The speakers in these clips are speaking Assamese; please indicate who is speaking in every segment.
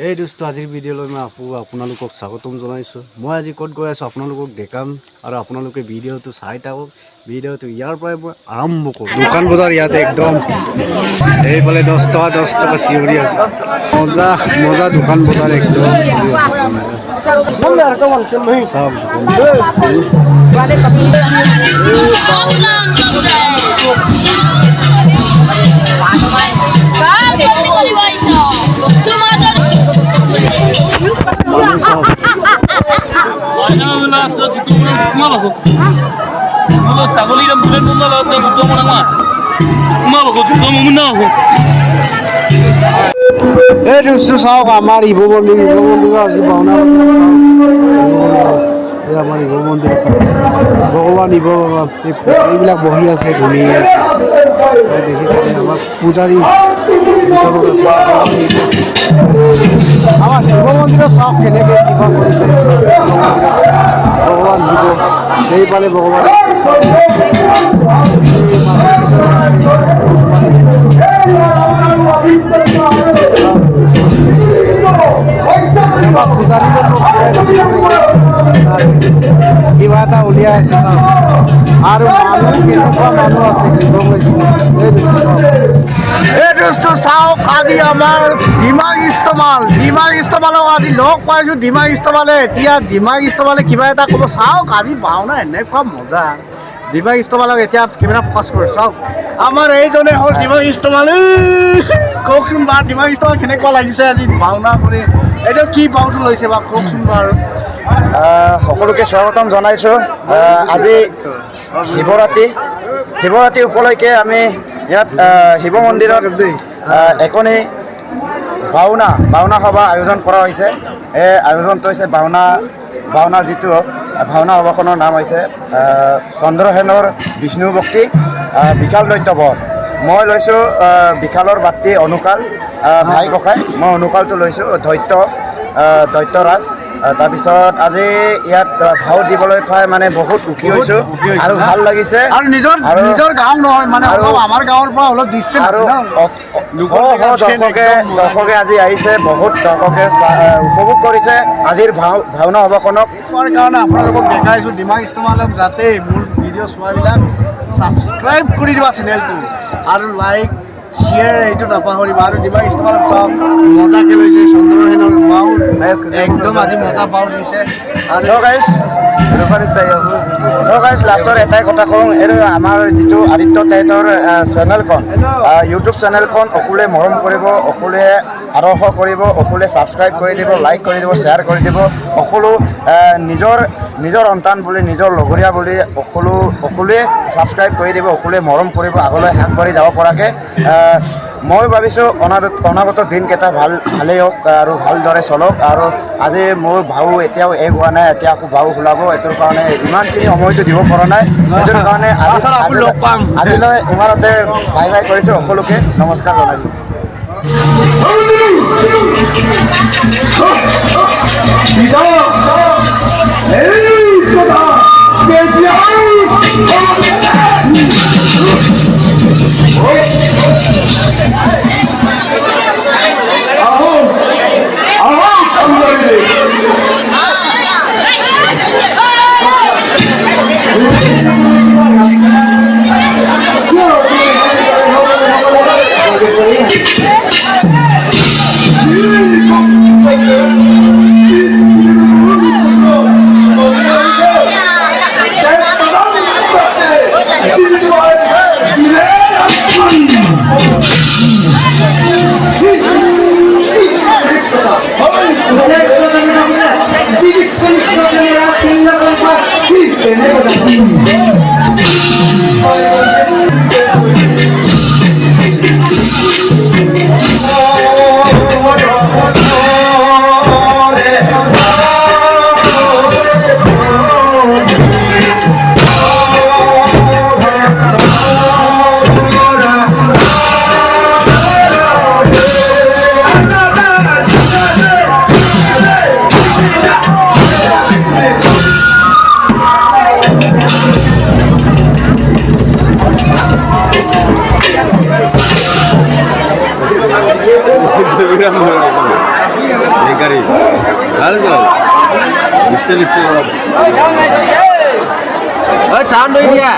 Speaker 1: এই দোস্ত আজিৰ ভিডিঅ'লৈ মই আপোনালোকক স্বাগতম জনাইছোঁ। মই আজি ক'ত গৈ আছোঁ আপোনালোকক দেখাম আৰু আপোনালোকে ভিডিঅ'টো চাই থাকক। ভিডিঅ'টো ইয়াৰ পৰাই মই আৰম্ভ কৰোঁ। দোকান বজাৰ ইয়াতে একদম এইফালে 10 টকা চিঞৰি আছে। মজা মজা দোকান বজাৰ একদম এই দোস্ত চাওক আমাৰ শিৱ মন্দিৰ আজি ভাওনা আমাৰ শিৱ মন্দিৰ ভগৱান শিৱ এইবিলাক বহি আছে ধুনীয়া দেখিছে আমাৰ পূজাৰী আমাৰ শিৱ মন্দিৰৰ চাওক কেনেকৈ কিবা কৰিছে ভগৱান শিৱ সেইফালে ভগৱান কিবা এটা উলিয়াই আছে আৰু মানুহ কেনেকুৱা মানুহ আছে এই দোস্ত চাওক আজি আমাৰ ডিমাগ ইষ্টমালক আজি লগ পাইছোঁ। ডিমাগ ইষ্টমালে এতিয়া ডিমাগ ইষ্টমালে কিবা এটা ক'ব চাওক আজি ভাওনা এনেকুৱা মজা। ডিমাগ ইষ্টমালক এতিয়া কেমেৰা ফ'কাছ কৰি চাওক আমাৰ এইজনে হ'ল ডিমাগ ইষ্টমাল। কওকচোন বাৰু ডিমাগ ইষ্টমাল কেনেকুৱা লাগিছে আজি ভাওনা কৰি এইটো কি ভাওটো লৈছে বা কওকচোন বাৰু।
Speaker 2: সকলোকে স্বাগতম জনাইছোঁ। আজি শিৱৰাত্ৰি উপলক্ষে আমি ইয়াত শিৱ মন্দিৰত এখনি ভাওনা সভা আয়োজন কৰা হৈছে। এই আয়োজনটো হৈছে ভাওনা যিটো ভাওনা সভাখনৰ নাম হৈছে চন্দ্ৰসেনৰ বিষ্ণু ভক্তি বিশাল দৈত্যবধ। মই লৈছোঁ বিশালৰ বাতি অনুকাল ভাই ককাই, মই অনুকালটো লৈছোঁ দৈত্যৰাজ। তাৰপিছত আজি ইয়াত ভাও দিবলৈ পাই মানে বহুত সুখী হৈছোঁ আৰু ভাল লাগিছে।
Speaker 1: আৰু নিজৰ গাঁও নহয় মানে আমাৰ গাঁৱৰ পৰা অলপ ডিষ্টেঞ্চ
Speaker 2: আৰু দৰ্শকে আজি আহিছে, বহুত দৰ্শকে উপভোগ কৰিছে আজিৰ ভাওনা সভাখনক।
Speaker 1: তাৰ কাৰণে আপোনালোকক দেখাইছোঁ ডিমাগ ইষ্টমালক যাতে মোৰ ভিডিঅ' চোৱাবিলাক ছাবস্ক্ৰাইব কৰি দিবা চেনেলটো আৰু লাইক শ্বেয়াৰ এইটো নাপাহৰিবা। আৰু ডিমাগ ইষ্টমালক চাওক মজাকৈ লৈছে চন্দ্ৰসেনৰ ভাও একদম আজি মজা ভাও দিছে।
Speaker 2: লাষ্টৰ এটাই কথা কওঁ, এইটো আমাৰ যিটো আদিত্য টেটৰ চেনেলখন ইউটিউব চেনেলখন সকলোৱে মৰম কৰিব, সকলোৱে আদৰ্শ কৰিব, সকলোৱে ছাবস্ক্ৰাইব কৰি দিব, লাইক কৰি দিব, শ্বেয়াৰ কৰি দিব। সকলো নিজৰ সন্তান বুলি নিজৰ লগৰীয়া বুলি সকলোৱে ছাবস্ক্ৰাইব কৰি দিব, সকলোৱে মৰম কৰিব, আগলৈ আগবাঢ়ি যাব পৰাকৈ। মই ভাবিছোঁ অনাগত দিনকেইটা ভালেই হওক আৰু ভালদৰে চলক। আৰু আজি মোৰ ভাও এতিয়াও হোৱা নাই, এতিয়া আকৌ ভাও ওলাব। এইটোৰ কাৰণে ইমানখিনি সময়টো দিব পৰা নাই। সেইটোৰ কাৰণে আজিলৈ ইমানতে বাই বাই কৰিছোঁ, সকলোকে নমস্কাৰ জনাইছোঁ।
Speaker 3: গাড়ি ভালো যাও লিখতে লিখতে সাউন্ড হয়ে গিয়া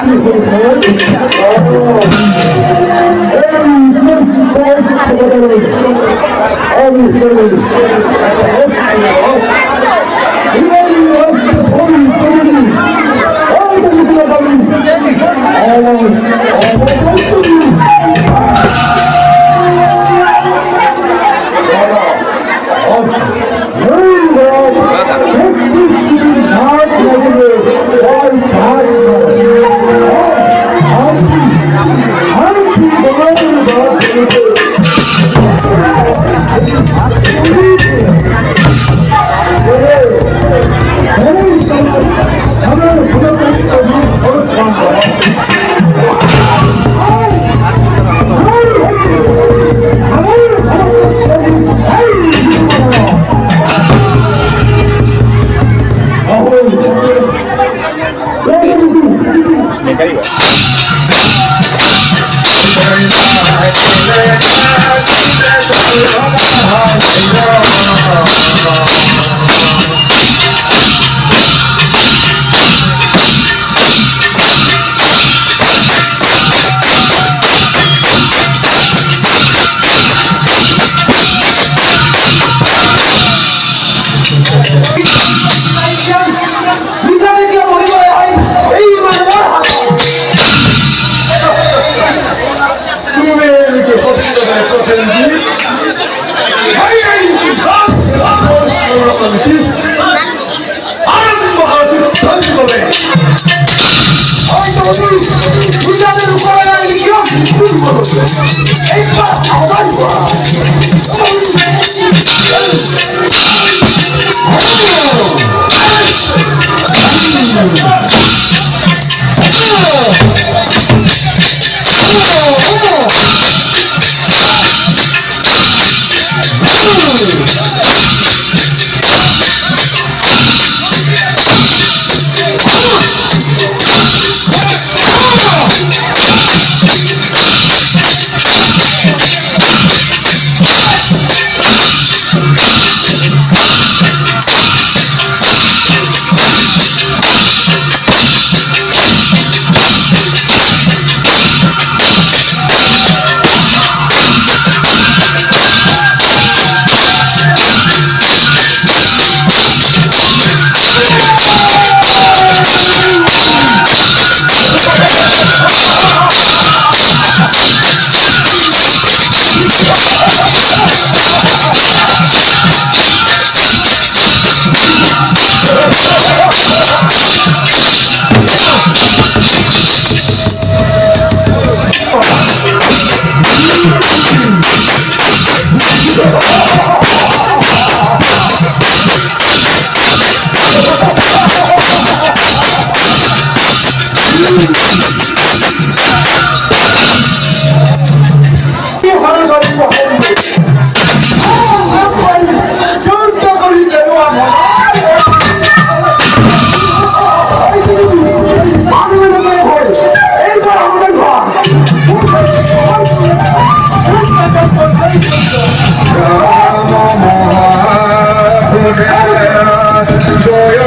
Speaker 4: জয়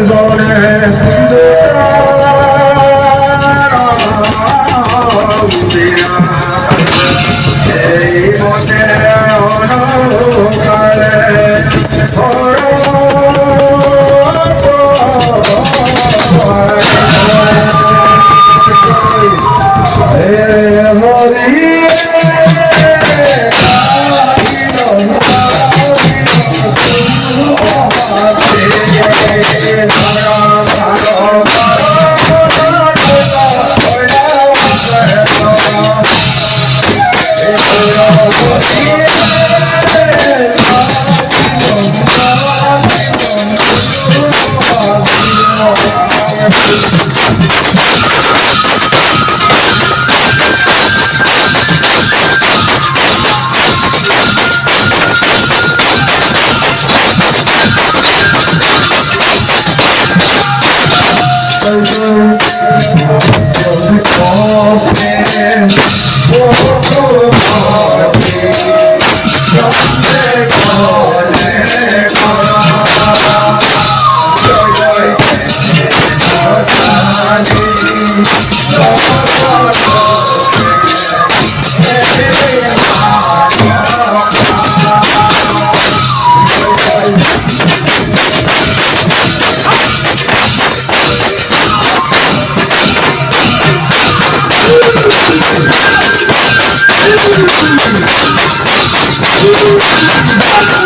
Speaker 4: জনে Bye.